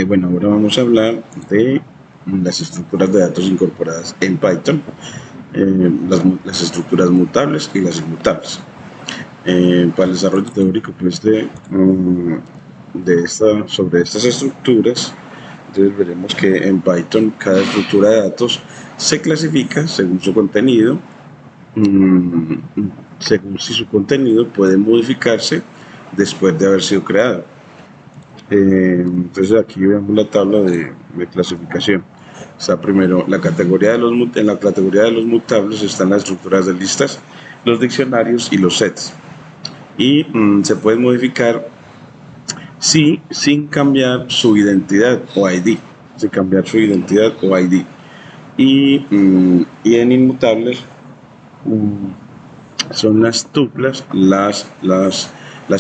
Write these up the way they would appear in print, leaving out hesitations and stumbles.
Bueno, ahora vamos a hablar de las estructuras de datos incorporadas en Python, las estructuras mutables y las inmutables. Para el desarrollo teórico pues, sobre estas estructuras, entonces veremos que en Python cada estructura de datos se clasifica según su contenido, mm, según si su contenido puede modificarse después de haber sido creado. Entonces aquí vemos la tabla de clasificación. Está primero la categoría en la categoría de los mutables están las estructuras de listas, los diccionarios y los sets. Y se pueden modificar sin cambiar su identidad o ID. Sin cambiar su identidad o ID. Y en inmutables son las tuplas, las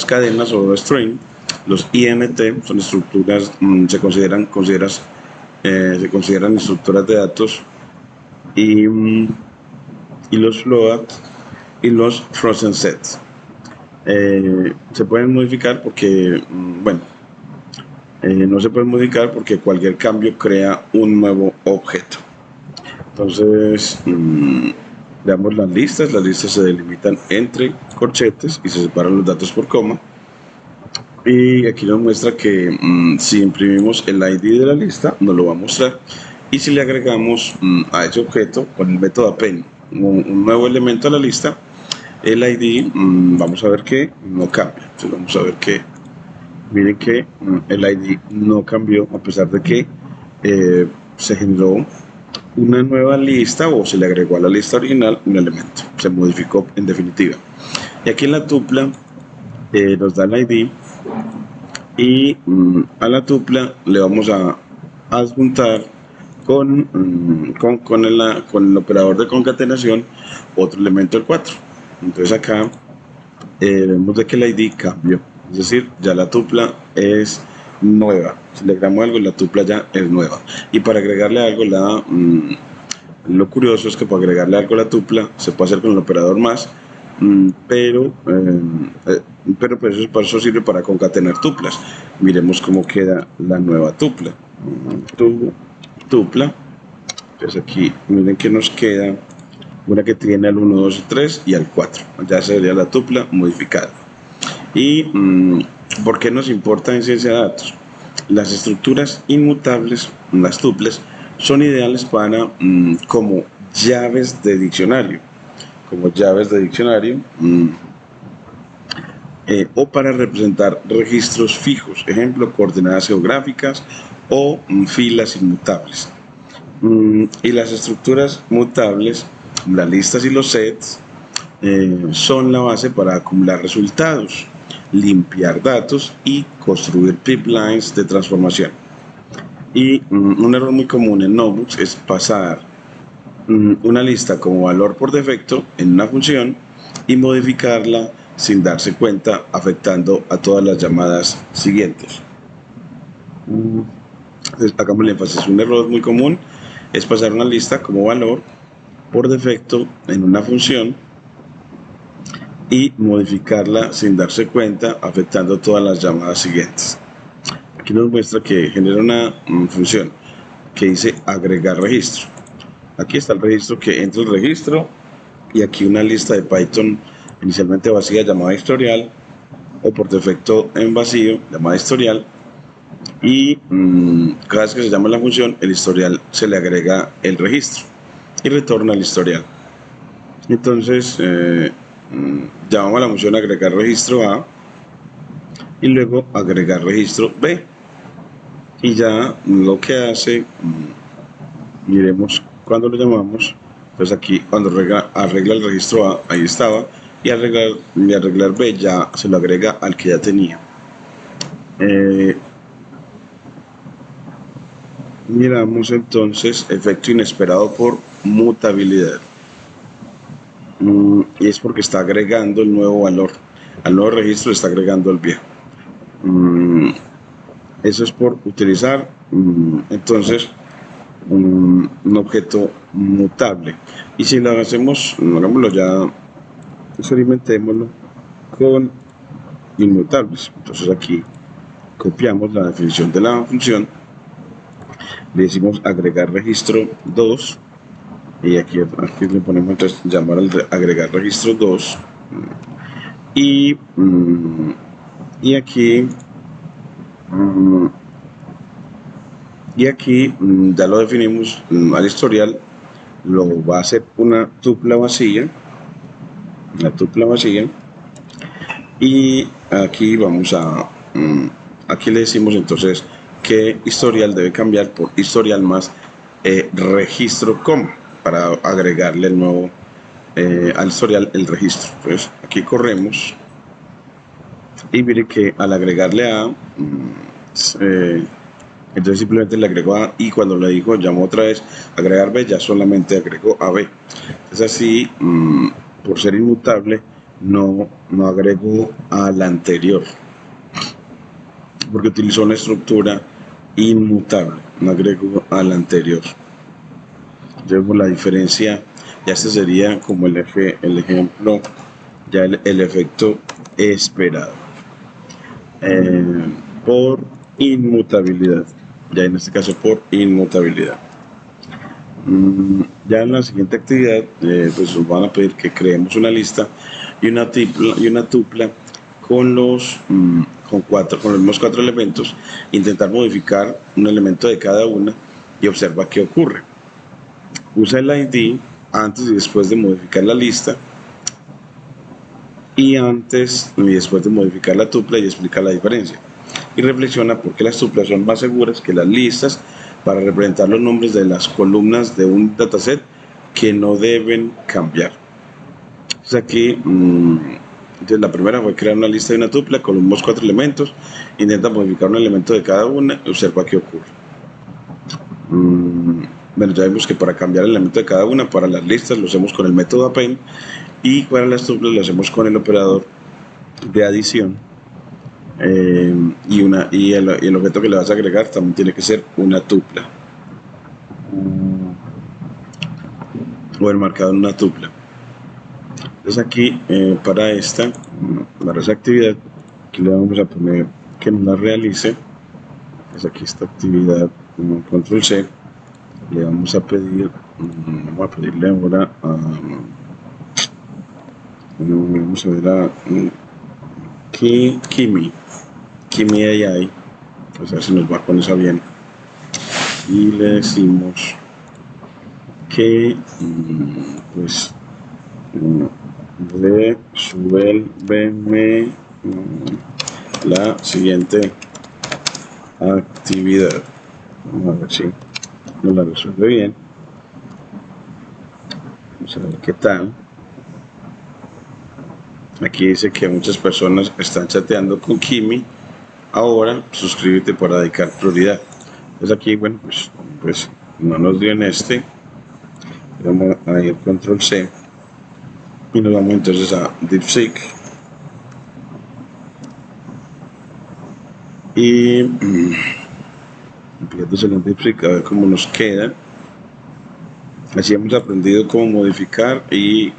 cadenas o string. Los INT son estructuras, se consideran estructuras de datos, y los float y los frozen sets. Se pueden modificar porque, no se pueden modificar porque cualquier cambio crea un nuevo objeto. Entonces, veamos las listas se delimitan entre corchetes y se separan los datos por coma. Y aquí nos muestra que si imprimimos el ID de la lista, nos lo va a mostrar. Y si le agregamos a ese objeto con el método append un nuevo elemento a la lista, el ID, vamos a ver que no cambia. Entonces vamos a ver que, miren que el ID no cambió a pesar de que se generó una nueva lista o se le agregó a la lista original un elemento. Se modificó en definitiva. Y aquí en la tupla nos da el ID. Y a la tupla le vamos a adjuntar con el operador de concatenación otro elemento del 4. Entonces acá vemos de que el ID cambió, es decir, ya la tupla es nueva. Si le agregamos algo, la tupla ya es nueva. Y para agregarle algo, lo curioso es que para agregarle algo a la tupla se puede hacer con el operador más, pero pues eso sirve para concatenar tuplas. Miremos cómo queda la nueva tupla. Tupla. Entonces aquí miren que nos queda una que tiene al 1, 2 y 3 y al 4. Ya sería la tupla modificada. ¿Y por qué nos importa en ciencia de datos? Las estructuras inmutables, las tuplas, son ideales para como llaves de diccionario. O para representar registros fijos, ejemplo, coordenadas geográficas o filas inmutables. Y las estructuras mutables, las listas y los sets, son la base para acumular resultados, limpiar datos y construir pipelines de transformación. Y un error muy común en notebooks es pasar una lista como valor por defecto en una función y modificarla sin darse cuenta, afectando a todas las llamadas siguientes. Entonces, hagamos el énfasis. Un error muy común es pasar una lista como valor por defecto en una función y modificarla sin darse cuenta, afectando todas las llamadas siguientes. Aquí nos muestra que genera una función que dice agregar registro. Aquí está el registro que entra el registro, y aquí una lista de Python inicialmente vacía llamada historial, o por defecto en vacío llamada historial, y cada vez que se llama la función, el historial se le agrega el registro y retorna el historial. Entonces llamamos a la función agregar registro A y luego agregar registro B, y ya lo que hace, miremos cuando lo llamamos. Pues aquí cuando arregla el registro A, ahí estaba, y arreglar B ya se lo agrega al que ya tenía. Miramos entonces efecto inesperado por mutabilidad, y es porque está agregando el nuevo valor al nuevo registro, le está agregando el viejo. Eso es por utilizar entonces un objeto mutable. Y si lo hacemos, hagámoslo ya, experimentémoslo con inmutables. Entonces aquí copiamos la definición de la función le decimos agregar registro 2 y aquí le ponemos entonces llamar al agregar registro 2 y, y aquí ya lo definimos al historial, lo va a hacer una tupla vacía, y aquí vamos a aquí le decimos entonces que historial debe cambiar por historial más registro coma para agregarle el nuevo al historial el registro. Entonces aquí corremos y mire que al agregarle a entonces simplemente le agregó A y cuando le dijo llamó otra vez agregar B, ya solamente agregó a B. Es así, por ser inmutable, no agregó a la anterior, porque utilizó una estructura inmutable, no agregó a la anterior. Vemos la diferencia, ya este sería como el ejemplo, ya el efecto esperado por inmutabilidad. Ya en este caso por inmutabilidad. Ya en la siguiente actividad pues nos van a pedir que creemos una lista y una tupla con los mismos cuatro elementos, intentar modificar un elemento de cada una y observa qué ocurre. Usa el ID antes y después de modificar la lista y antes y después de modificar la tupla y explica la diferencia. Y reflexiona por qué las tuplas son más seguras que las listas para representar los nombres de las columnas de un dataset que no deben cambiar. Entonces aquí, entonces la primera fue crear una lista de una tupla con los mismos cuatro elementos, intenta modificar un elemento de cada una y observa qué ocurre. Bueno, ya vimos que para cambiar el elemento de cada una, para las listas lo hacemos con el método append y para las tuplas lo hacemos con el operador de adición. Y el objeto que le vas a agregar también tiene que ser una tupla o enmarcado en una tupla. Entonces aquí para esa actividad aquí le vamos a poner que nos la realice. Entonces aquí esta actividad con control C le vamos a pedir, vamos a pedirle ahora vamos a ver a Kimi AI, pues a ver si nos va con esa bien, y le decimos que pues resuélveme la siguiente actividad. Vamos a ver si nos la resuelve bien. Vamos a ver qué tal. Aquí dice que muchas personas están chateando con Kimi. Ahora suscríbete para dedicar prioridad. Entonces aquí, bueno, pues no nos dio en este. Vamos a ir control C y nos vamos entonces a DeepSeek y empezamos en DeepSeek a ver cómo nos queda. Así hemos aprendido cómo modificar y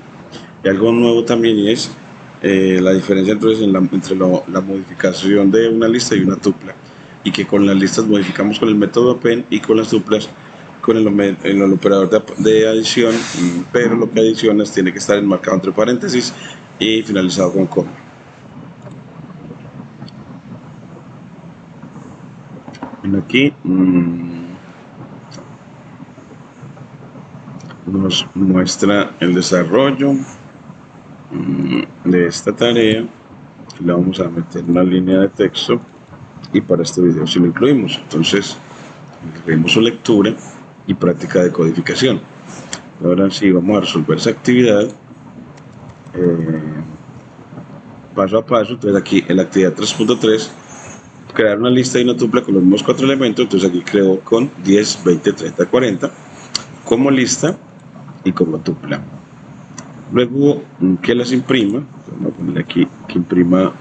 algo nuevo también es la diferencia entonces entre la modificación de una lista y una tupla, y que con las listas modificamos con el método append y con las tuplas con el operador de adición, pero lo que adicionas tiene que estar enmarcado entre paréntesis y finalizado con coma. Aquí nos muestra el desarrollo de esta tarea. Le vamos a meter una línea de texto y para este video sí lo incluimos. Entonces incluimos su lectura y práctica de codificación. Ahora sí vamos a resolver esa actividad paso a paso. Entonces aquí en la actividad 3.3 crear una lista y una tupla con los mismos cuatro elementos. Entonces aquí creo con 10, 20, 30, 40 como lista y como tupla. Luego que las imprima, vamos a ponerle aquí que imprima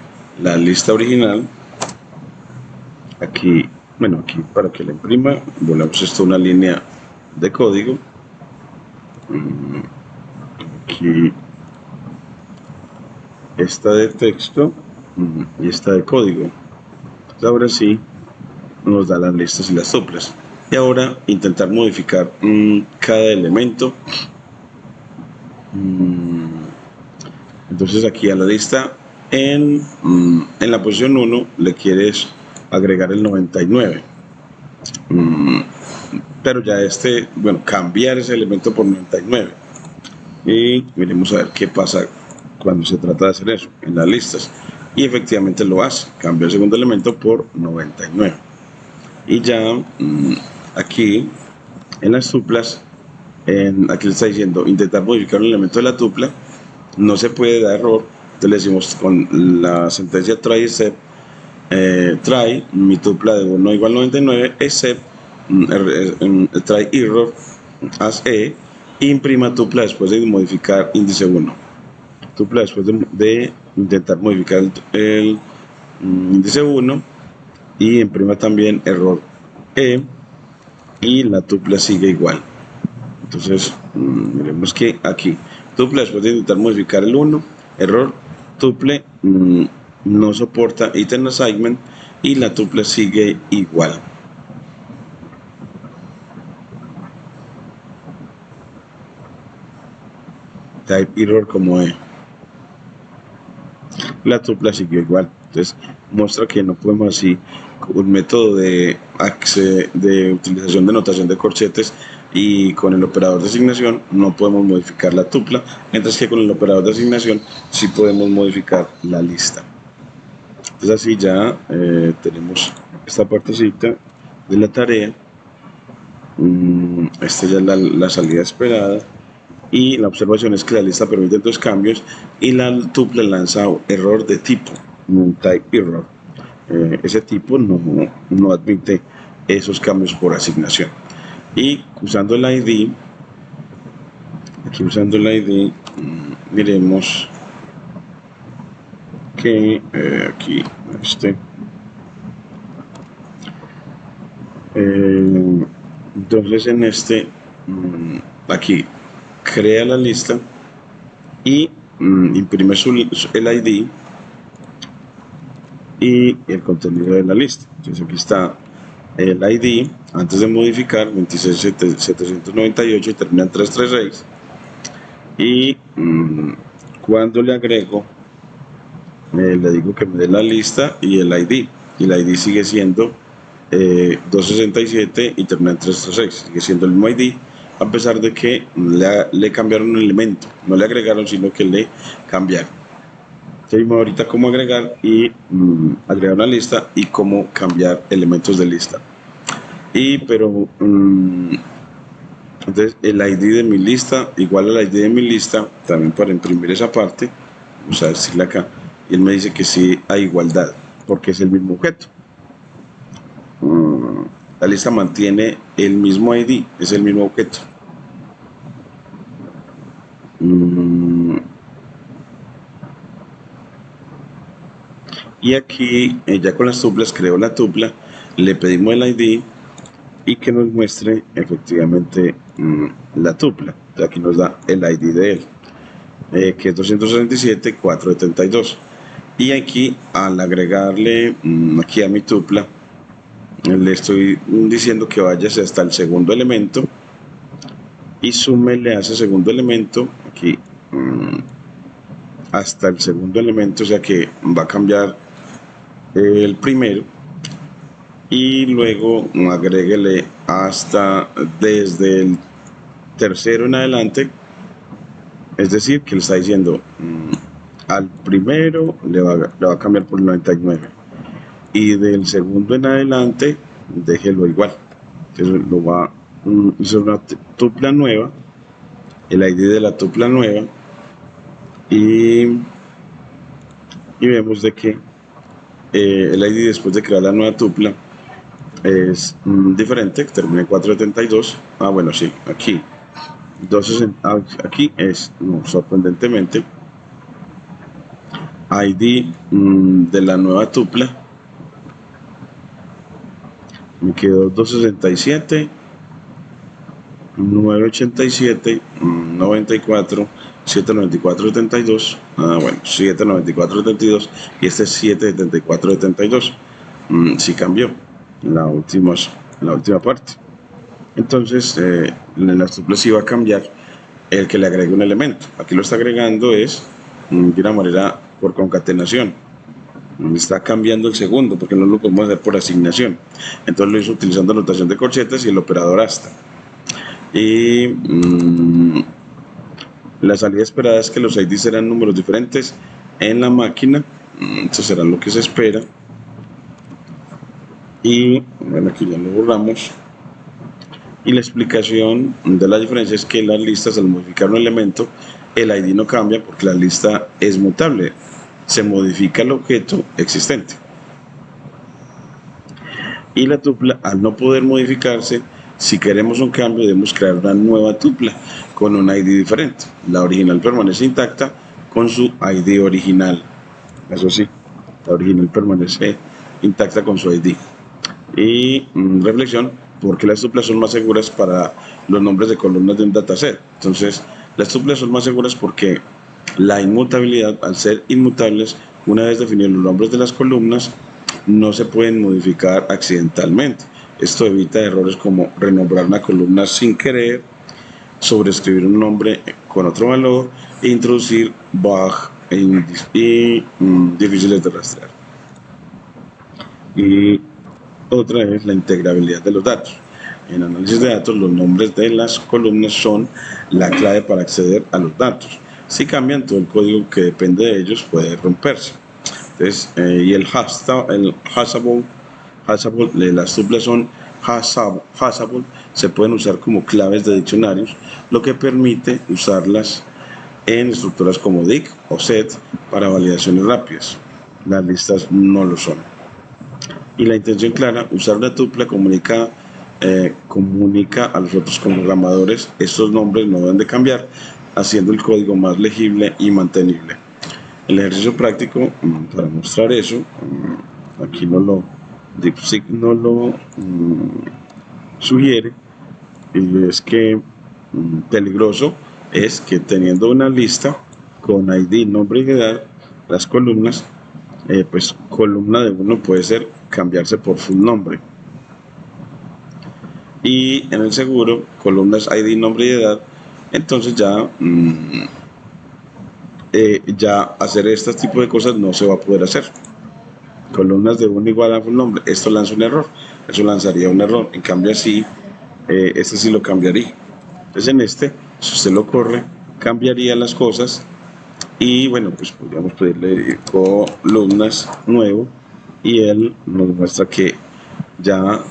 la lista original. Aquí, bueno, aquí para que la imprima volvemos esto a una línea de código. Aquí esta de texto y esta de código. Entonces ahora sí nos da las listas y las tuplas. Y ahora intentar modificar cada elemento. Entonces aquí a la lista en la posición 1 le quieres agregar el 99. Pero ya cambiar ese elemento por 99. Y miremos a ver qué pasa cuando se trata de hacer eso en las listas. Y efectivamente lo hace, cambia el segundo elemento por 99. Y ya aquí en las tuplas, aquí le está diciendo intentar modificar un elemento de la tupla, no se puede dar error. Entonces le decimos con la sentencia try except, try mi tupla de 1 igual 99 except try error as e, imprima tupla después de modificar índice 1. Tupla después de intentar modificar el índice 1 y imprima también error e y la tupla sigue igual. Entonces miremos que aquí tuple después de intentar modificar el 1, error, tuple no soporta item assignment y la tuple sigue igual. Type error como E. La tupla siguió igual. Entonces muestra que no podemos así, un método de utilización de notación de corchetes y con el operador de asignación no podemos modificar la tupla, mientras que con el operador de asignación sí podemos modificar la lista. Entonces así ya tenemos esta partecita de la tarea. Esta ya es la salida esperada. Y la observación es que la lista permite dos cambios y la tupla lanza error de tipo, un type error. Ese tipo no admite esos cambios por asignación. Y usando el ID, aquí usando el ID, miremos que aquí entonces en aquí crea la lista y imprime el ID y el contenido de la lista. Entonces aquí está el ID antes de modificar 26798 y termina en 336, y cuando le agrego le digo que me dé la lista y el ID sigue siendo 267 y termina en 336, sigue siendo el mismo ID a pesar de que le cambiaron un elemento, no le agregaron sino que le cambiaron. Vimos ahorita cómo agregar y agregar una lista y cómo cambiar elementos de lista. Pero entonces el ID de mi lista igual al ID de mi lista, también para imprimir esa parte, vamos a decirle acá, y él me dice que sí hay igualdad porque es el mismo objeto. La lista mantiene el mismo ID, es el mismo objeto. Y aquí ya con las tuplas creo la tupla, le pedimos el ID y que nos muestre efectivamente la tupla. Aquí nos da el ID de él, que es 267.472. Y aquí al agregarle aquí a mi tupla, le estoy diciendo que vayas hasta el segundo elemento y súmele a ese segundo elemento aquí hasta el segundo elemento, o sea que va a cambiar el primero, y luego agréguele hasta desde el tercero en adelante, es decir que le está diciendo al primero le va a cambiar por 99 y del segundo en adelante déjelo igual. Entonces lo va a hacer una tupla nueva, el ID de la tupla nueva, y vemos de que el ID después de crear la nueva tupla es diferente, termina en 472. Bueno, sí, aquí 260, aquí es sorprendentemente ID de la nueva tupla me quedó 267 987 94 794 72. Bueno, 794 72 y este es 774 72. Sí cambió la última parte. Entonces, en las tuplas sí va a cambiar el que le agregue un elemento. Aquí lo está agregando es de una manera por concatenación. Está cambiando el segundo porque no lo podemos hacer por asignación. Entonces lo hizo utilizando notación de corchetes y el operador hasta. Y la salida esperada es que los ID serán números diferentes en la máquina. Esto será lo que se espera. Y bueno, aquí ya lo borramos. Y la explicación de la diferencia es que las listas, al modificar un elemento, el ID no cambia porque la lista es mutable. Se modifica el objeto existente. Y la tupla, al no poder modificarse, si queremos un cambio, debemos crear una nueva tupla con un ID diferente. La original permanece intacta con su ID original. Eso sí, la original permanece intacta con su ID. Y reflexión, ¿por qué las tuplas son más seguras para los nombres de columnas de un dataset? Entonces, las tuplas son más seguras porque la inmutabilidad, al ser inmutables, una vez definidos los nombres de las columnas, no se pueden modificar accidentalmente. Esto evita errores como renombrar una columna sin querer, sobreescribir un nombre con otro valor e introducir bugs difíciles de rastrear. Y otra es la integrabilidad de los datos. En análisis de datos, los nombres de las columnas son la clave para acceder a los datos. Si cambian, todo el código que depende de ellos puede romperse. Entonces, y el hashable, las tuplas son hashable, se pueden usar como claves de diccionarios, lo que permite usarlas en estructuras como dict o set para validaciones rápidas. Las listas no lo son. Y la intención clara, usar una tupla comunica a los otros programadores. Estos nombres no deben de cambiar, haciendo el código más legible y mantenible. El ejercicio práctico para mostrar eso, aquí DeepSeek no lo sugiere, y es que peligroso es que teniendo una lista con ID, nombre y edad, las columnas, pues columna de uno puede cambiarse por full nombre. Y en el seguro, columnas ID, nombre y edad, entonces ya hacer este tipo de cosas no se va a poder hacer. Columnas de uno igual a full nombre, esto lanza un error, eso lanzaría un error. En cambio así, este sí lo cambiaría. Entonces en si usted lo corre, cambiaría las cosas. Y bueno, pues podríamos pedirle columnas nuevo y él nos muestra que ya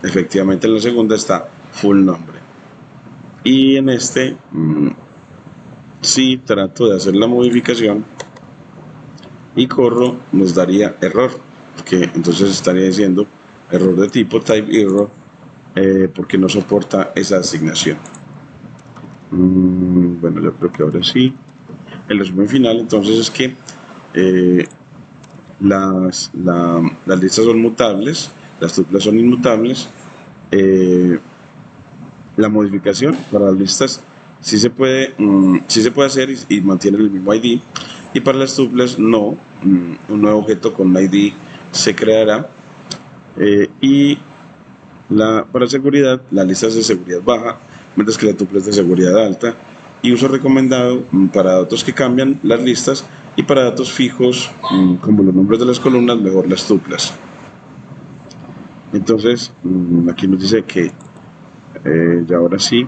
efectivamente en la segunda está full nombre. Y en si trato de hacer la modificación y corro, nos daría error, porque entonces estaría diciendo error de tipo type error, porque no soporta esa asignación. Bueno, yo creo que ahora sí. El resumen final entonces es que las listas son mutables, las tuplas son inmutables. La modificación para las listas sí se puede hacer y mantiene el mismo ID, y para las tuplas no. Un nuevo objeto con un ID se creará, y para seguridad, las listas de seguridad baja, mientras que la tupla es de seguridad alta. Y uso recomendado para datos que cambian las listas, y para datos fijos como los nombres de las columnas, mejor las tuplas. Entonces aquí nos dice que ya ahora sí,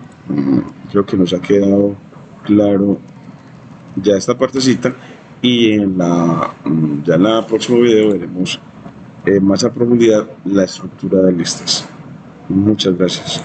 creo que nos ha quedado claro ya esta partecita, y ya en la próximo video veremos más a profundidad la estructura de listas. Muchas gracias.